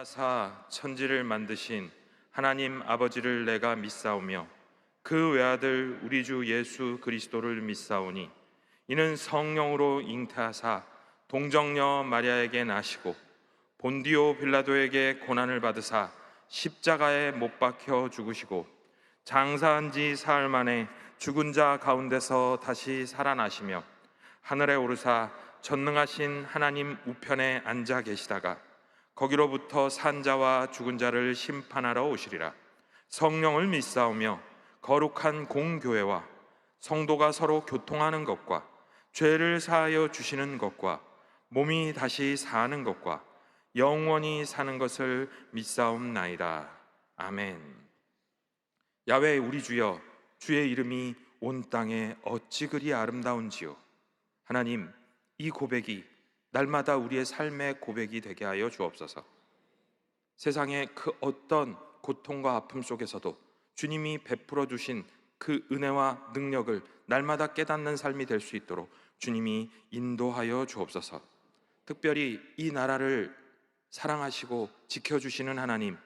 인도하사 천지를 만드신 하나님 아버지를 내가 믿사오며 그 외아들 우리 주 예수 그리스도를 믿사오니 이는 성령으로 잉태하사 동정녀 마리아에게 나시고 본디오 빌라도에게 고난을 받으사 십자가에 못 박혀 죽으시고 장사한 지 사흘 만에 죽은 자 가운데서 다시 살아나시며 하늘에 오르사 전능하신 하나님 우편에 앉아 계시다가 거기로부터 산 자와 죽은 자를 심판하러 오시리라. 성령을 믿사오며 거룩한 공교회와 성도가 서로 교통하는 것과 죄를 사하여 주시는 것과 몸이 다시 사는 것과 영원히 사는 것을 믿사옵나이다. 아멘. 야훼 우리 주여, 주의 이름이 온 땅에 어찌 그리 아름다운지요. 하나님, 이 고백이 날마다 우리의 삶의 고백이 되게 하여 주옵소서. 세상의 그 어떤 고통과 아픔 속에서도 주님이 베풀어 주신 그 은혜와 능력을 날마다 깨닫는 삶이 될 수 있도록 주님이 인도하여 주옵소서. 특별히 이 나라를 사랑하시고 지켜주시는 하나님,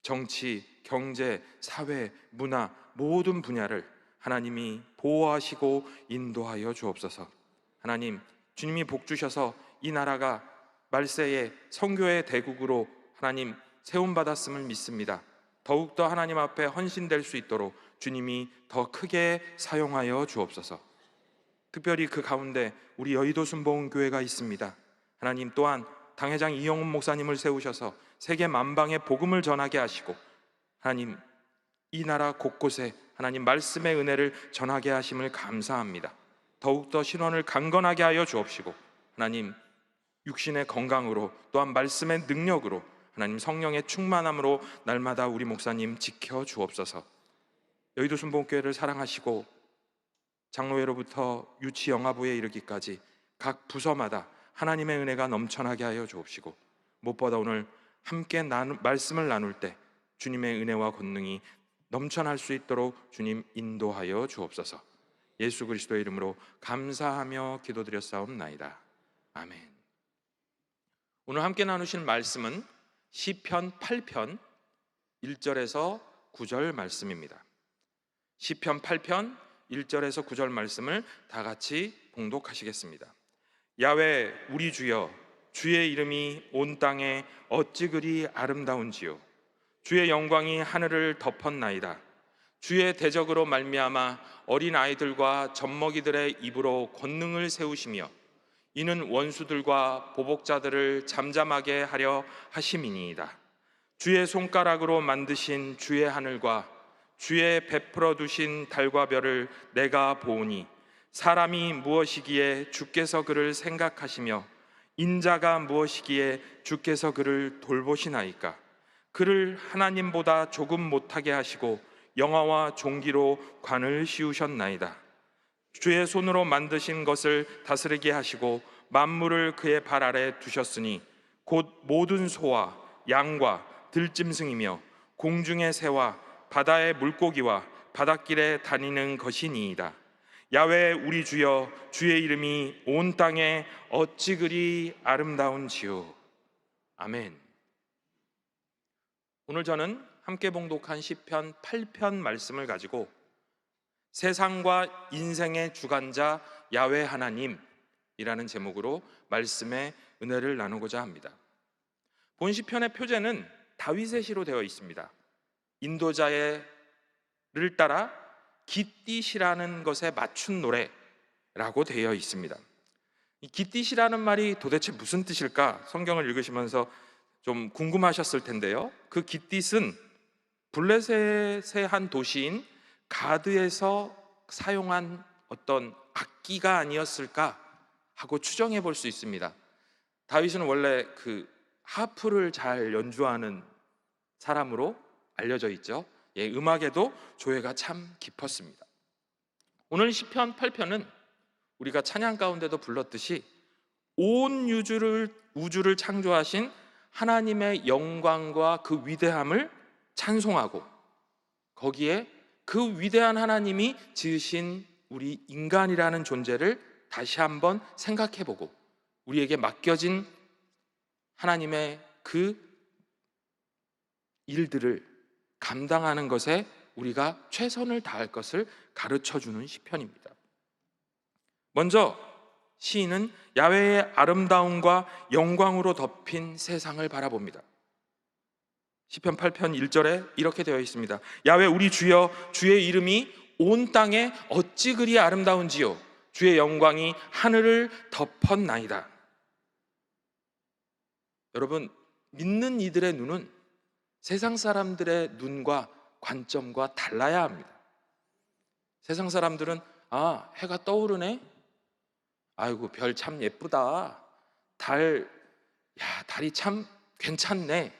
정치, 경제, 사회, 문화 모든 분야를 하나님이 보호하시고 인도하여 주옵소서. 하나님, 주님이 복 주셔서 이 나라가 말세에 선교의 대국으로 하나님 세움받았음을 믿습니다. 더욱더 하나님 앞에 헌신될 수 있도록 주님이 더 크게 사용하여 주옵소서. 특별히 그 가운데 우리 여의도 순복음교회가 있습니다. 하나님, 또한 당회장 이영훈 목사님을 세우셔서 세계 만방에 복음을 전하게 하시고 하나님, 이 나라 곳곳에 하나님 말씀의 은혜를 전하게 하심을 감사합니다. 더욱더 신원을 강건하게 하여 주옵시고 하나님, 육신의 건강으로 또한 말씀의 능력으로 하나님 성령의 충만함으로 날마다 우리 목사님 지켜 주옵소서. 여의도 순복음교회를 사랑하시고 장로회로부터 유치 영화부에 이르기까지 각 부서마다 하나님의 은혜가 넘쳐나게 하여 주옵시고 무엇보다 오늘 함께 말씀을 나눌 때 주님의 은혜와 권능이 넘쳐날 수 있도록 주님 인도하여 주옵소서. 예수 그리스도의 이름으로 감사하며 기도드렸사옵나이다. 아멘. 오늘 함께 나누실 말씀은 시편 8편 1절에서 9절 말씀입니다. 시편 8편 1절에서 9절 말씀을 다 같이 봉독하시겠습니다. 야훼 우리 주여, 주의 이름이 온 땅에 어찌 그리 아름다운지요. 주의 영광이 하늘을 덮었나이다. 주의 대적으로 말미암아 어린 아이들과 젖먹이들의 입으로 권능을 세우시며 이는 원수들과 보복자들을 잠잠하게 하려 하심이니이다. 주의 손가락으로 만드신 주의 하늘과 주의 베풀어 두신 달과 별을 내가 보오니 사람이 무엇이기에 주께서 그를 생각하시며 인자가 무엇이기에 주께서 그를 돌보시나이까. 그를 하나님보다 조금 못하게 하시고 영화와 종기로 관을 씌우셨나이다. 주의 손으로 만드신 것을 다스리게 하시고 만물을 그의 발 아래 두셨으니 곧 모든 소와 양과 들짐승이며 공중의 새와 바다의 물고기와 바닷길에 다니는 것이니이다. 야훼 우리 주여, 주의 이름이 온 땅에 어찌 그리 아름다운지요. 아멘. 오늘 저는 함께 봉독한 시편 8편 말씀을 가지고 세상과 인생의 주관자 야훼 하나님이라는 제목으로 말씀의 은혜를 나누고자 합니다. 본 시편의 표제는 다윗의 시로 되어 있습니다. 인도자를 따라 깃딧이라는 것에 맞춘 노래라고 되어 있습니다. 이 깃딧이라는 말이 도대체 무슨 뜻일까? 성경을 읽으시면서 좀 궁금하셨을 텐데요. 그 깃딧은 블레셋의 한 도시인 가드에서 사용한 어떤 악기가 아니었을까 하고 추정해 볼 수 있습니다. 다윗은 원래 그 하프를 잘 연주하는 사람으로 알려져 있죠. 음악에도 조예가 참 깊었습니다. 오늘 시편 8편은 우리가 찬양 가운데도 불렀듯이 온 우주를 창조하신 하나님의 영광과 그 위대함을 찬송하고 거기에 그 위대한 하나님이 지으신 우리 인간이라는 존재를 다시 한번 생각해보고 우리에게 맡겨진 하나님의 그 일들을 감당하는 것에 우리가 최선을 다할 것을 가르쳐주는 시편입니다. 먼저 시인은 야훼의 아름다움과 영광으로 덮인 세상을 바라봅니다. 시편 8편 1절에 이렇게 되어 있습니다. 야훼 우리 주여, 주의 이름이 온 땅에 어찌 그리 아름다운지요, 주의 영광이 하늘을 덮었나이다. 여러분, 믿는 이들의 눈은 세상 사람들의 눈과 관점과 달라야 합니다. 세상 사람들은 해가 떠오르네, 아이고 별 참 예쁘다, 달이 참 괜찮네,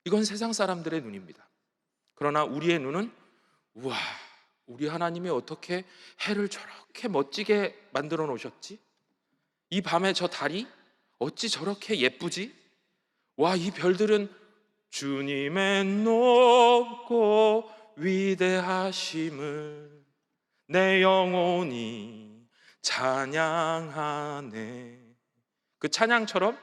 이건 세상 사람들의 눈입니다. 그러나 우리의 눈은 우와, 우리 하나님이 어떻게 해를 저렇게 멋지게 만들어 놓으셨지? 이 밤에 저 달이 어찌 저렇게 예쁘지? 와, 이 별들은 주님의 높고 위대하심을 내 영혼이 찬양하네. 그 찬양처럼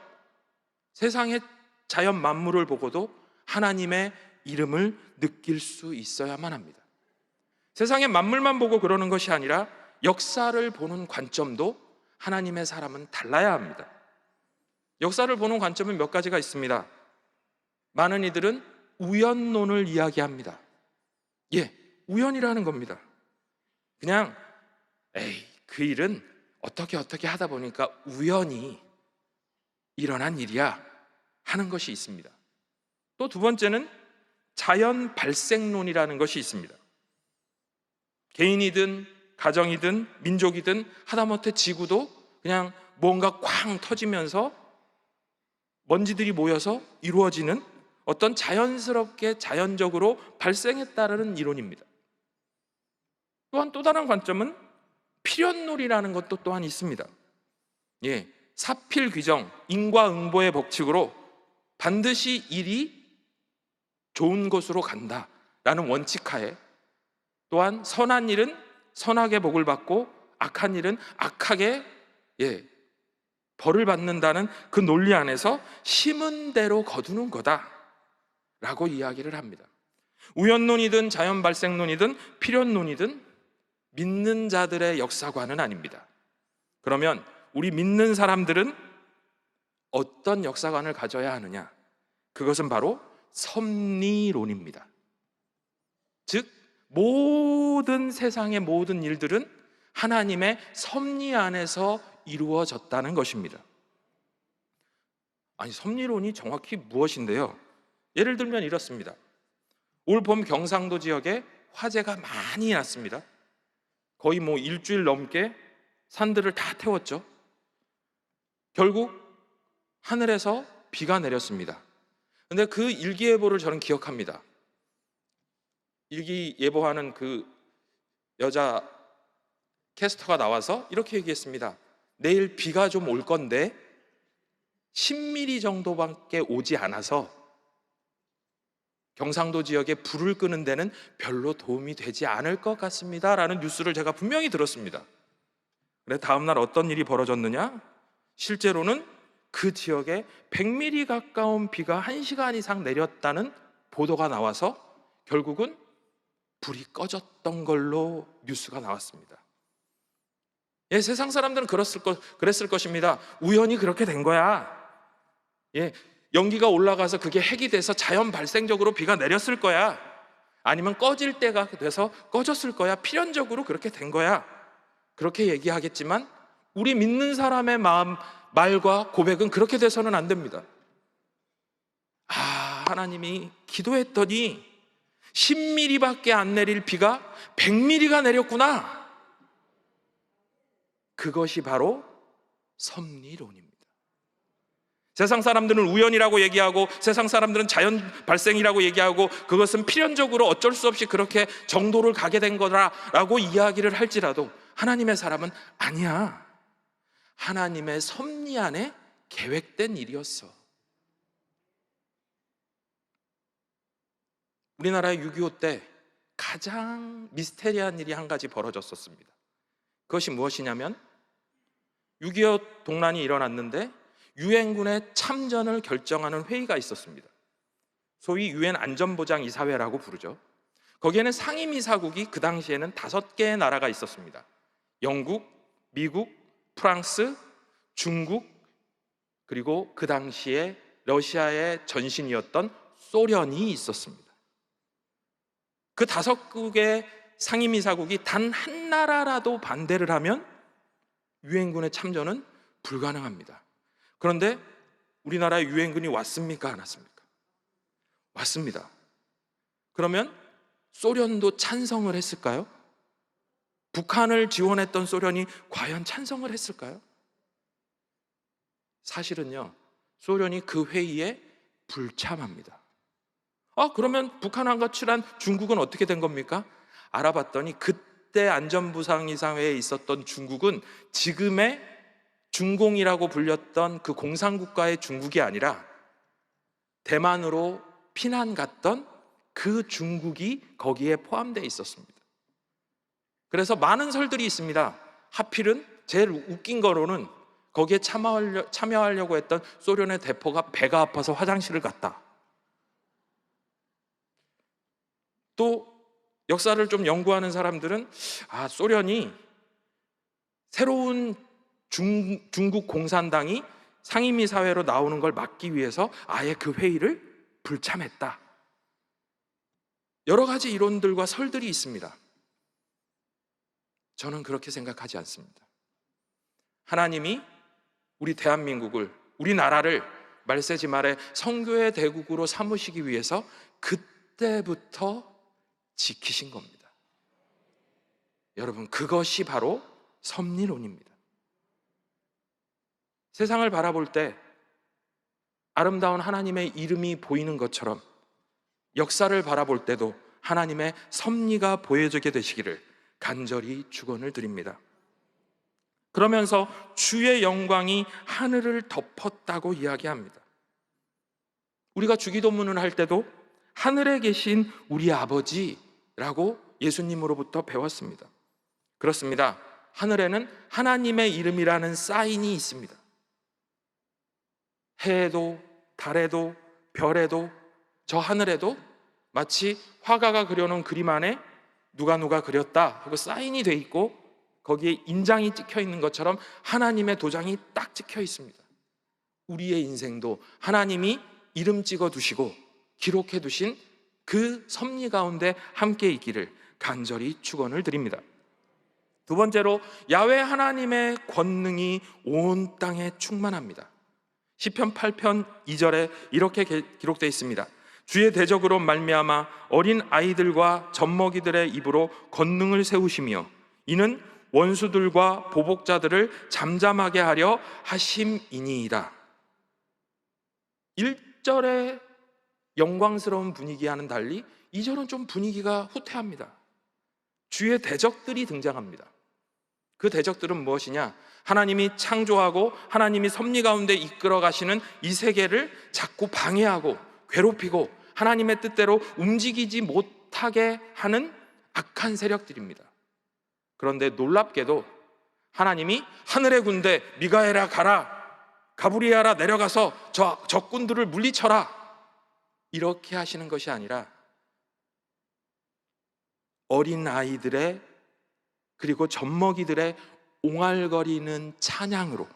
세상의 자연 만물을 보고도 하나님의 이름을 느낄 수 있어야만 합니다. 세상의 만물만 보고 그러는 것이 아니라 역사를 보는 관점도 하나님의 사람은 달라야 합니다. 역사를 보는 관점은 몇 가지가 있습니다. 많은 이들은 우연론을 이야기합니다. 우연이라는 겁니다. 그냥 그 일은 어떻게 하다 보니까 우연히 일어난 일이야 하는 것이 있습니다. 또 두 번째는 자연 발생론이라는 것이 있습니다. 개인이든 가정이든 민족이든 하다못해 지구도 그냥 뭔가 쾅 터지면서 먼지들이 모여서 이루어지는 어떤 자연스럽게 자연적으로 발생했다는 이론입니다. 또한 또 다른 관점은 필연론이라는 것도 또한 있습니다. 사필귀정, 인과응보의 법칙으로 반드시 일이 좋은 곳으로 간다라는 원칙하에, 또한 선한 일은 선하게 복을 받고 악한 일은 악하게 벌을 받는다는 그 논리 안에서 심은 대로 거두는 거다라고 이야기를 합니다. 우연론이든 자연 발생론이든 필연론이든 믿는 자들의 역사관은 아닙니다. 그러면 우리 믿는 사람들은 어떤 역사관을 가져야 하느냐? 그것은 바로 섭리론입니다. 즉 모든 세상의 모든 일들은 하나님의 섭리 안에서 이루어졌다는 것입니다. 섭리론이 정확히 무엇인데요? 예를 들면 이렇습니다. 올 봄 경상도 지역에 화재가 많이 났습니다. 거의 일주일 넘게 산들을 다 태웠죠. 결국 하늘에서 비가 내렸습니다. 근데 그 일기예보를 저는 기억합니다. 일기예보하는 그 여자 캐스터가 나와서 이렇게 얘기했습니다. 내일 비가 좀 올 건데 10mm 정도밖에 오지 않아서 경상도 지역에 불을 끄는 데는 별로 도움이 되지 않을 것 같습니다 라는 뉴스를 제가 분명히 들었습니다. 그런데 다음날 어떤 일이 벌어졌느냐? 실제로는 그 지역에 100mm 가까운 비가 1시간 이상 내렸다는 보도가 나와서 결국은 불이 꺼졌던 걸로 뉴스가 나왔습니다. 세상 사람들은 그랬을 것입니다. 우연히 그렇게 된 거야. 연기가 올라가서 그게 핵이 돼서 자연 발생적으로 비가 내렸을 거야. 아니면 꺼질 때가 돼서 꺼졌을 거야. 필연적으로 그렇게 된 거야. 그렇게 얘기하겠지만 우리 믿는 사람의 말과 고백은 그렇게 돼서는 안 됩니다. 하나님이 기도했더니 10mm밖에 안 내릴 비가 100mm가 내렸구나. 그것이 바로 섭리론입니다. 세상 사람들은 우연이라고 얘기하고 세상 사람들은 자연 발생이라고 얘기하고 그것은 필연적으로 어쩔 수 없이 그렇게 정도를 가게 된 거라고 이야기를 할지라도 하나님의 사람은 아니야. 하나님의 섭리 안에 계획된 일이었어. 우리나라의 6.25 때 가장 미스테리한 일이 한 가지 벌어졌었습니다. 그것이 무엇이냐면 6.25 동란이 일어났는데 유엔군의 참전을 결정하는 회의가 있었습니다. 소위 유엔 안전보장 이사회라고 부르죠. 거기에는 상임이사국이 그 당시에는 5개의 나라가 있었습니다. 영국, 미국, 프랑스, 중국, 그리고 그 당시에 러시아의 전신이었던 소련이 있었습니다. 그 5국의 상임이사국이 단 한 나라라도 반대를 하면 유엔군의 참전은 불가능합니다. 그런데 우리나라에 유엔군이 왔습니까? 안 왔습니까? 왔습니다. 그러면 소련도 찬성을 했을까요? 북한을 지원했던 소련이 과연 찬성을 했을까요? 사실은요, 소련이 그 회의에 불참합니다. 그러면 북한과 친한 중국은 어떻게 된 겁니까? 알아봤더니 그때 안전보장이사회에 있었던 중국은 지금의 중공이라고 불렸던 그 공산국가의 중국이 아니라 대만으로 피난 갔던 그 중국이 거기에 포함되어 있었습니다. 그래서 많은 설들이 있습니다. 하필은 제일 웃긴 거로는 거기에 참여하려고 했던 소련의 대포가 배가 아파서 화장실을 갔다. 또 역사를 좀 연구하는 사람들은 소련이 새로운 중국 공산당이 상임이사회로 나오는 걸 막기 위해서 아예 그 회의를 불참했다. 여러 가지 이론들과 설들이 있습니다. 저는 그렇게 생각하지 않습니다. 하나님이 우리 대한민국을, 우리나라를 말세지 말에 선교의 대국으로 삼으시기 위해서 그때부터 지키신 겁니다. 여러분, 그것이 바로 섭리론입니다. 세상을 바라볼 때 아름다운 하나님의 이름이 보이는 것처럼 역사를 바라볼 때도 하나님의 섭리가 보여지게 되시기를 간절히 축원을 드립니다. 그러면서 주의 영광이 하늘을 덮었다고 이야기합니다. 우리가 주기도문을 할 때도 하늘에 계신 우리 아버지라고 예수님으로부터 배웠습니다. 그렇습니다. 하늘에는 하나님의 이름이라는 사인이 있습니다. 해에도 달에도 별에도 저 하늘에도 마치 화가가 그려놓은 그림 안에 누가 그렸다 하고 사인이 돼 있고 거기에 인장이 찍혀 있는 것처럼 하나님의 도장이 딱 찍혀 있습니다. 우리의 인생도 하나님이 이름 찍어 두시고 기록해 두신 그 섭리 가운데 함께 있기를 간절히 축원을 드립니다. 두 번째로 야훼 하나님의 권능이 온 땅에 충만합니다. 시편 8편 2절에 이렇게 기록되어 있습니다. 주의 대적으로 말미암아 어린 아이들과 젖먹이들의 입으로 권능을 세우시며 이는 원수들과 보복자들을 잠잠하게 하려 하심이니이다. 1절의 영광스러운 분위기와는 달리 2절은 좀 분위기가 후퇴합니다. 주의 대적들이 등장합니다. 그 대적들은 무엇이냐? 하나님이 창조하고 하나님이 섭리 가운데 이끌어 가시는 이 세계를 자꾸 방해하고 괴롭히고 하나님의 뜻대로 움직이지 못하게 하는 악한 세력들입니다. 그런데 놀랍게도 하나님이 하늘의 군대 미가엘아 가라, 가브리엘아 내려가서 저 적군들을 물리쳐라, 이렇게 하시는 것이 아니라 어린 아이들의 그리고 젖먹이들의 옹알거리는 찬양으로,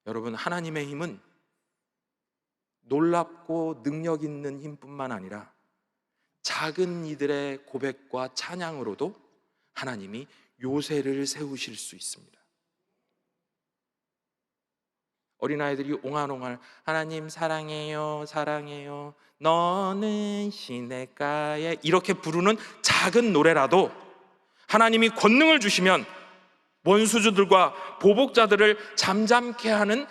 여러분, 하나님의 힘은 놀랍고 능력 있는 힘뿐만 아니라 작은 이들의 고백과 찬양으로도 하나님이 요새를 세우실 수 있습니다. 어린아이들이 옹알옹알 하나님 사랑해요 사랑해요 너는 시냇가에 이렇게 부르는 작은 노래라도 하나님이 권능을 주시면 원수들과 보복자들을 잠잠케 하는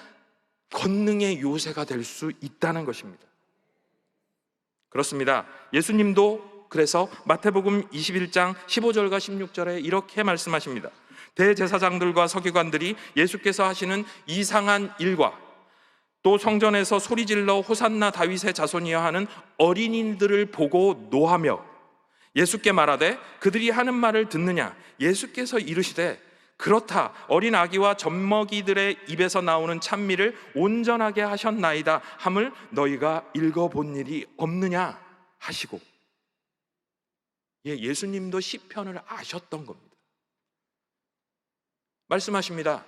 권능의 요새가 될 수 있다는 것입니다. 그렇습니다. 예수님도 그래서 마태복음 21장 15절과 16절에 이렇게 말씀하십니다. 대제사장들과 서기관들이 예수께서 하시는 이상한 일과 또 성전에서 소리질러 호산나 다윗의 자손이여 하는 어린이들을 보고 노하며 예수께 말하되 그들이 하는 말을 듣느냐? 예수께서 이르시되 그렇다, 어린 아기와 젖먹이들의 입에서 나오는 찬미를 온전하게 하셨나이다 함을 너희가 읽어본 일이 없느냐 하시고, 예수님도 시편을 아셨던 겁니다. 말씀하십니다.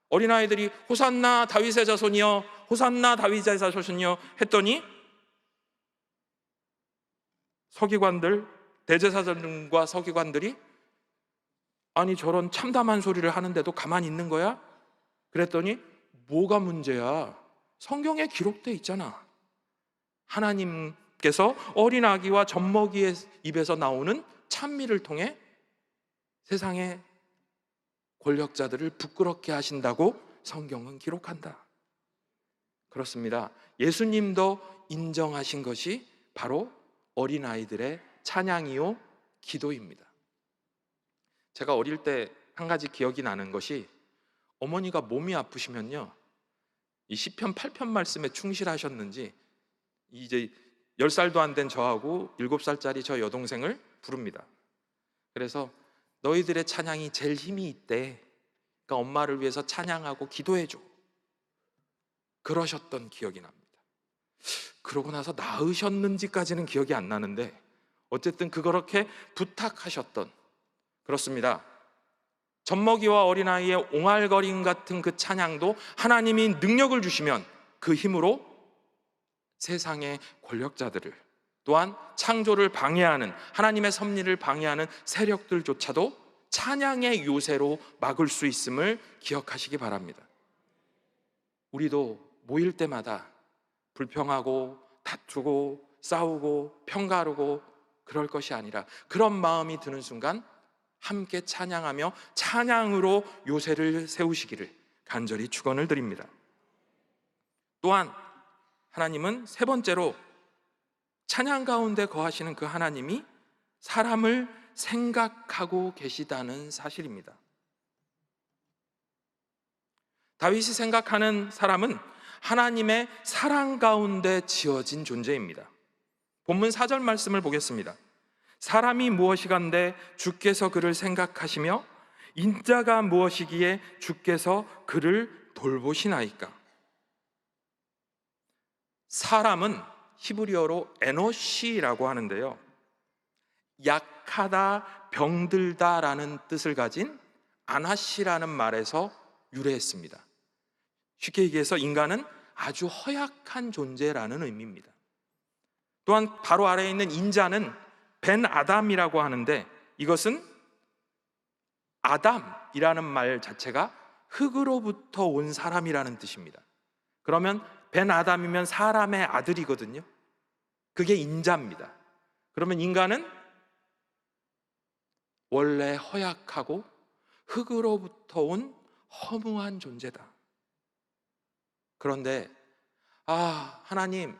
어린아이들이 호산나 다윗의 자손이여, 호산나 다윗의 자손이여 했더니 서기관들, 대제사장과 서기관들이 아니 저런 참담한 소리를 하는데도 가만히 있는 거야? 그랬더니 뭐가 문제야? 성경에 기록돼 있잖아. 하나님께서 어린 아기와 젖먹이의 입에서 나오는 찬미를 통해 세상의 권력자들을 부끄럽게 하신다고 성경은 기록한다. 그렇습니다. 예수님도 인정하신 것이 바로 어린아이들의 찬양이요 기도입니다. 제가 어릴 때 한 가지 기억이 나는 것이, 어머니가 몸이 아프시면요, 이 시편 8편 말씀에 충실하셨는지 이제 10살도 안 된 저하고 7살짜리 저 여동생을 부릅니다. 그래서 너희들의 찬양이 제일 힘이 있대. 그러니까 엄마를 위해서 찬양하고 기도해줘. 그러셨던 기억이 납니다. 그러고 나서 낳으셨는지까지는 기억이 안 나는데 어쨌든 그렇게 부탁하셨던, 그렇습니다. 젖먹이와 어린아이의 옹알거림 같은 그 찬양도 하나님이 능력을 주시면 그 힘으로 세상의 권력자들을, 또한 창조를 방해하는, 하나님의 섭리를 방해하는 세력들조차도 찬양의 요새로 막을 수 있음을 기억하시기 바랍니다. 우리도 모일 때마다 불평하고 다투고 싸우고 평가하고 그럴 것이 아니라, 그런 마음이 드는 순간 함께 찬양하며 찬양으로 요새를 세우시기를 간절히 축원을 드립니다. 또한 하나님은 세 번째로 찬양 가운데 거하시는 그 하나님이 사람을 생각하고 계시다는 사실입니다. 다윗이 생각하는 사람은 하나님의 사랑 가운데 지어진 존재입니다. 본문 4절 말씀을 보겠습니다. 사람이 무엇이간데 주께서 그를 생각하시며 인자가 무엇이기에 주께서 그를 돌보시나이까. 사람은 히브리어로 에노시라고 하는데요, 약하다, 병들다라는 뜻을 가진 아나시라는 말에서 유래했습니다. 쉽게 얘기해서 인간은 아주 허약한 존재라는 의미입니다. 또한 바로 아래에 있는 인자는 벤 아담이라고 하는데, 이것은 아담이라는 말 자체가 흙으로부터 온 사람이라는 뜻입니다. 그러면 벤 아담이면 사람의 아들이거든요. 그게 인자입니다. 그러면 인간은 원래 허약하고 흙으로부터 온 허무한 존재다. 그런데 하나님,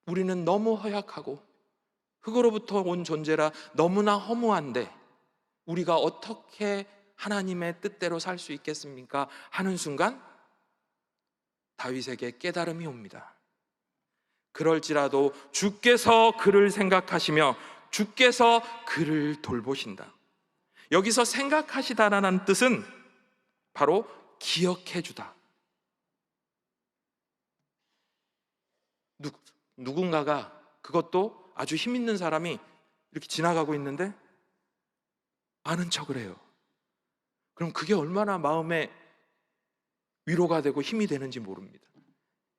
우리는 너무 허약하고 흙으로부터 온 존재라 너무나 허무한데 우리가 어떻게 하나님의 뜻대로 살 수 있겠습니까? 하는 순간 다윗에게 깨달음이 옵니다. 그럴지라도 주께서 그를 생각하시며 주께서 그를 돌보신다. 여기서 생각하시다라는 뜻은 바로 기억해 주다. 누군가가, 그것도 아주 힘 있는 사람이 이렇게 지나가고 있는데 아는 척을 해요. 그럼 그게 얼마나 마음에 위로가 되고 힘이 되는지 모릅니다.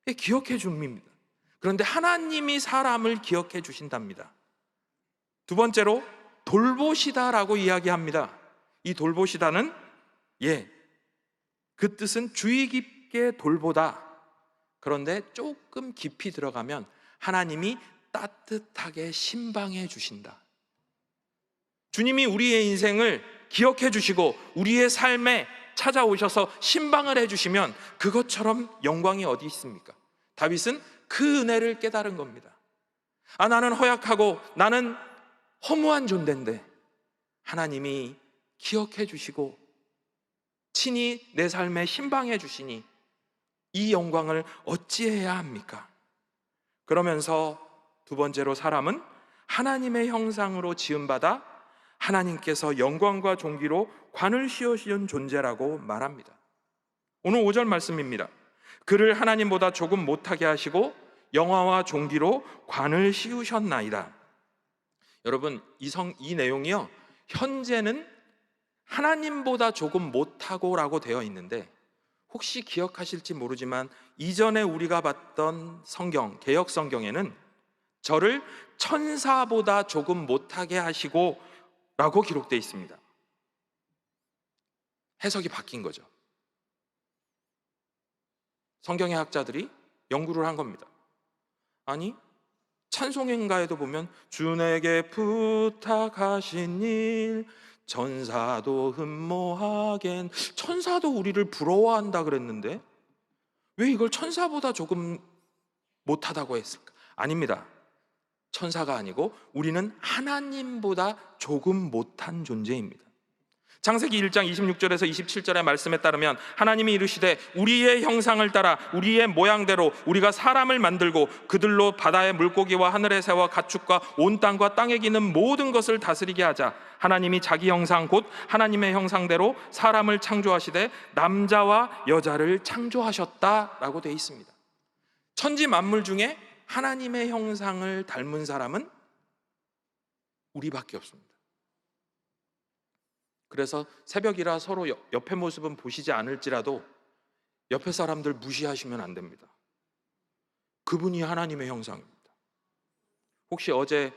이게 기억해 줍니다. 그런데 하나님이 사람을 기억해 주신답니다. 두 번째로 돌보시다라고 이야기합니다. 이 돌보시다는 그 뜻은 주의 깊게 돌보다. 그런데 조금 깊이 들어가면 하나님이 따뜻하게 신방해 주신다. 주님이 우리의 인생을 기억해 주시고 우리의 삶에 찾아오셔서 신방을 해 주시면 그것처럼 영광이 어디 있습니까? 다윗은 그 은혜를 깨달은 겁니다. 나는 허약하고 나는 허무한 존재인데 하나님이 기억해 주시고 친히 내 삶에 신방해 주시니 이 영광을 어찌해야 합니까? 그러면서 두 번째로 사람은 하나님의 형상으로 지음받아 하나님께서 영광과 존귀로 관을 씌우신 존재라고 말합니다. 오늘 5절 말씀입니다. 그를 하나님보다 조금 못하게 하시고 영화와 종기로 관을 씌우셨나이다. 여러분, 이 내용이요, 현재는 하나님보다 조금 못하고 라고 되어 있는데, 혹시 기억하실지 모르지만 이전에 우리가 봤던 성경, 개역 성경에는 저를 천사보다 조금 못하게 하시고 라고 기록되어 있습니다. 해석이 바뀐 거죠. 성경의 학자들이 연구를 한 겁니다. 아니, 찬송행가에도 보면 주 내게 부탁하신 일 천사도 흠모하겐, 천사도 우리를 부러워한다 그랬는데 왜 이걸 천사보다 조금 못하다고 했을까? 아닙니다. 천사가 아니고 우리는 하나님보다 조금 못한 존재입니다. 창세기 1장 26절에서 27절의 말씀에 따르면 하나님이 이르시되 우리의 형상을 따라 우리의 모양대로 우리가 사람을 만들고 그들로 바다의 물고기와 하늘의 새와 가축과 온 땅과 땅에 기는 모든 것을 다스리게 하자. 하나님이 자기 형상 곧 하나님의 형상대로 사람을 창조하시되 남자와 여자를 창조하셨다라고 되어 있습니다. 천지 만물 중에 하나님의 형상을 닮은 사람은 우리밖에 없습니다. 그래서 새벽이라 서로 옆의 모습은 보시지 않을지라도 옆에 사람들 무시하시면 안 됩니다. 그분이 하나님의 형상입니다. 혹시 어제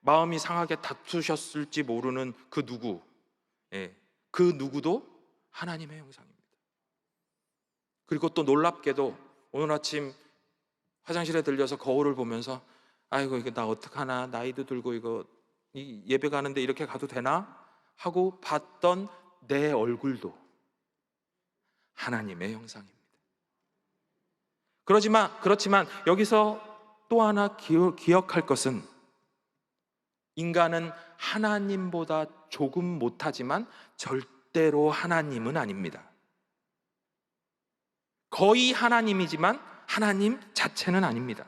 마음이 상하게 다투셨을지 모르는 그 누구, 그 누구도 하나님의 형상입니다. 그리고 또 놀랍게도 오늘 아침 화장실에 들려서 거울을 보면서 아이고 이거 나 어떡하나, 나이도 들고 이거 예배 가는데 이렇게 가도 되나? 하고 봤던 내 얼굴도 하나님의 형상입니다. 그렇지만 여기서 또 하나 기억할 것은 인간은 하나님보다 조금 못하지만 절대로 하나님은 아닙니다. 거의 하나님이지만 하나님 자체는 아닙니다.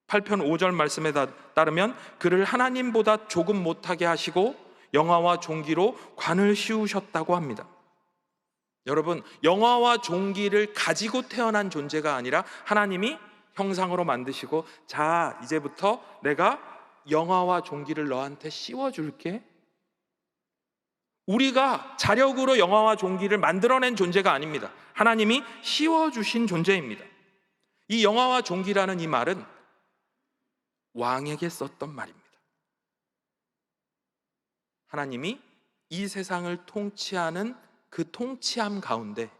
8편 5절 말씀에 따르면 그를 하나님보다 조금 못하게 하시고 영화와 종기로 관을 씌우셨다고 합니다. 여러분, 영화와 종기를 가지고 태어난 존재가 아니라 하나님이 형상으로 만드시고 자, 이제부터 내가 영화와 종기를 너한테 씌워줄게. 우리가 자력으로 영화와 종기를 만들어낸 존재가 아닙니다. 하나님이 씌워주신 존재입니다. 이 영화와 종기라는 이 말은 왕에게 썼던 말입니다. 하나님이 이 세상을 통치하는 그 통치함 가운데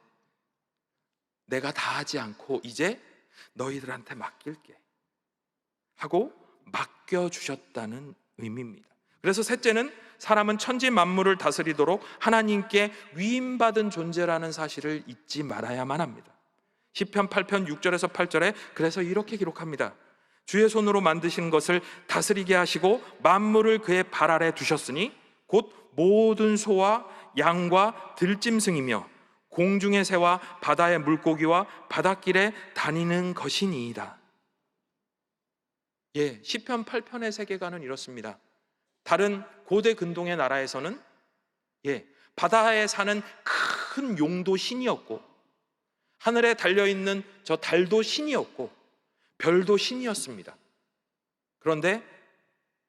내가 다 하지 않고 이제 너희들한테 맡길게 하고 맡겨주셨다는 의미입니다. 그래서 셋째는 사람은 천지 만물을 다스리도록 하나님께 위임받은 존재라는 사실을 잊지 말아야만 합니다. 시편 8편 6절에서 8절에 그래서 이렇게 기록합니다. 주의 손으로 만드신 것을 다스리게 하시고 만물을 그의 발 아래 두셨으니 곧 모든 소와 양과 들짐승이며 공중의 새와 바다의 물고기와 바닷길에 다니는 것이니이다. 시편 8편의 세계관은 이렇습니다. 다른 고대 근동의 나라에서는 바다에 사는 큰 용도 신이었고 하늘에 달려있는 저 달도 신이었고 별도 신이었습니다. 그런데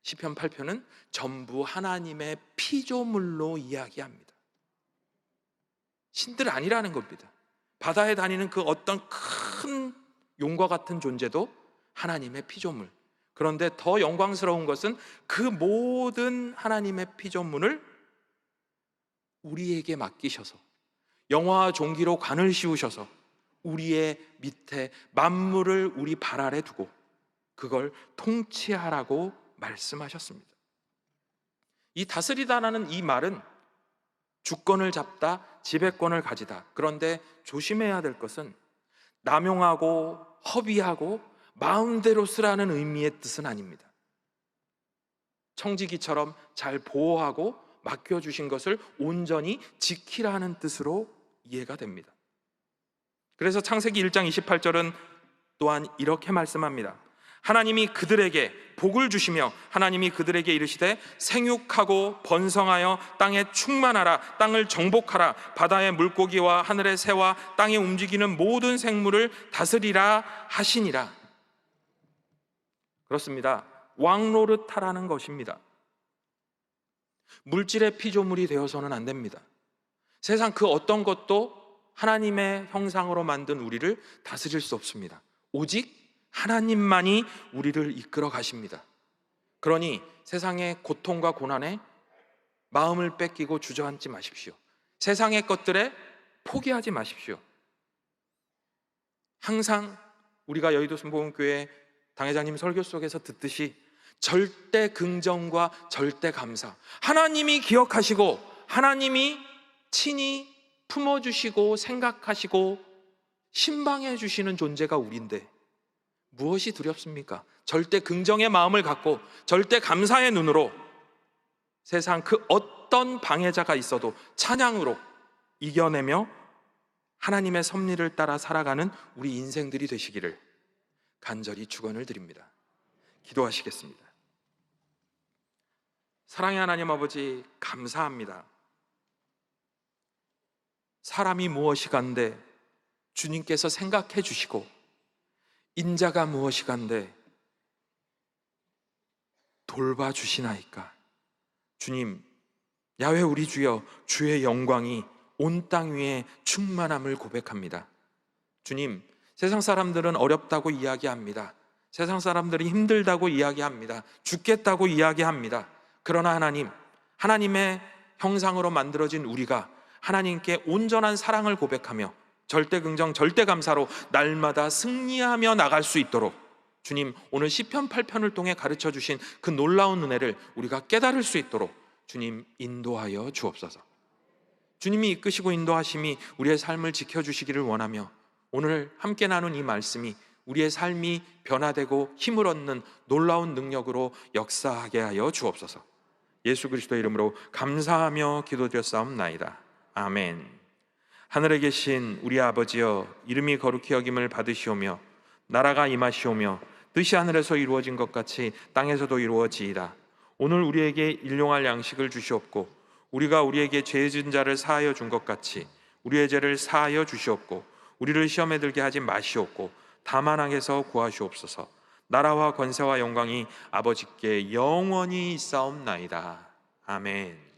시편 8편은 전부 하나님의 피조물로 이야기합니다. 신들 아니라는 겁니다. 바다에 다니는 그 어떤 큰 용과 같은 존재도 하나님의 피조물. 그런데 더 영광스러운 것은 그 모든 하나님의 피조물을 우리에게 맡기셔서 영화와 종기로 관을 씌우셔서 우리의 밑에 만물을 우리 발 아래 두고 그걸 통치하라고 말씀하셨습니다. 이 다스리다라는 이 말은 주권을 잡다, 지배권을 가지다. 그런데 조심해야 될 것은 남용하고 허비하고 마음대로 쓰라는 의미의 뜻은 아닙니다. 청지기처럼 잘 보호하고 맡겨주신 것을 온전히 지키라는 뜻으로 이해가 됩니다. 그래서 창세기 1장 28절은 또한 이렇게 말씀합니다. 하나님이 그들에게 복을 주시며 하나님이 그들에게 이르시되 생육하고 번성하여 땅에 충만하라, 땅을 정복하라, 바다의 물고기와 하늘의 새와 땅에 움직이는 모든 생물을 다스리라 하시니라. 그렇습니다. 왕노릇하라는 것입니다. 물질의 피조물이 되어서는 안 됩니다. 세상 그 어떤 것도 하나님의 형상으로 만든 우리를 다스릴 수 없습니다. 오직 하나님만이 우리를 이끌어 가십니다. 그러니 세상의 고통과 고난에 마음을 뺏기고 주저앉지 마십시오. 세상의 것들에 포기하지 마십시오. 항상 우리가 여의도 순복음교회 당회장님 설교 속에서 듣듯이 절대 긍정과 절대 감사, 하나님이 기억하시고 하나님이 친히 품어주시고 생각하시고 신방해 주시는 존재가 우리인데 무엇이 두렵습니까? 절대 긍정의 마음을 갖고 절대 감사의 눈으로 세상 그 어떤 방해자가 있어도 찬양으로 이겨내며 하나님의 섭리를 따라 살아가는 우리 인생들이 되시기를 간절히 축원을 드립니다. 기도하시겠습니다. 사랑의 하나님 아버지, 감사합니다. 사람이 무엇이간데 주님께서 생각해 주시고, 인자가 무엇이간데 돌봐주시나이까. 주님, 야훼 우리 주여, 주의 영광이 온 땅 위에 충만함을 고백합니다. 주님, 세상 사람들은 어렵다고 이야기합니다. 세상 사람들이 힘들다고 이야기합니다. 죽겠다고 이야기합니다. 그러나 하나님, 하나님의 형상으로 만들어진 우리가 하나님께 온전한 사랑을 고백하며 절대 긍정, 절대 감사로 날마다 승리하며 나갈 수 있도록 주님, 오늘 시편 8편을 통해 가르쳐 주신 그 놀라운 은혜를 우리가 깨달을 수 있도록 주님 인도하여 주옵소서. 주님이 이끄시고 인도하심이 우리의 삶을 지켜주시기를 원하며 오늘 함께 나눈 이 말씀이 우리의 삶이 변화되고 힘을 얻는 놀라운 능력으로 역사하게 하여 주옵소서. 예수 그리스도의 이름으로 감사하며 기도드렸사옵나이다. 아멘. 하늘에 계신 우리 아버지여, 이름이 거룩히 여김을 받으시오며 나라가 임하시오며 뜻이 하늘에서 이루어진 것 같이 땅에서도 이루어지이다. 오늘 우리에게 일용할 양식을 주시옵고 우리가 우리에게 죄 지은 자를 사하여 준 것 같이 우리의 죄를 사하여 주시옵고 우리를 시험에 들게 하지 마시옵고 다만 악에서 구하시옵소서. 나라와 권세와 영광이 아버지께 영원히 있사옵나이다. 아멘.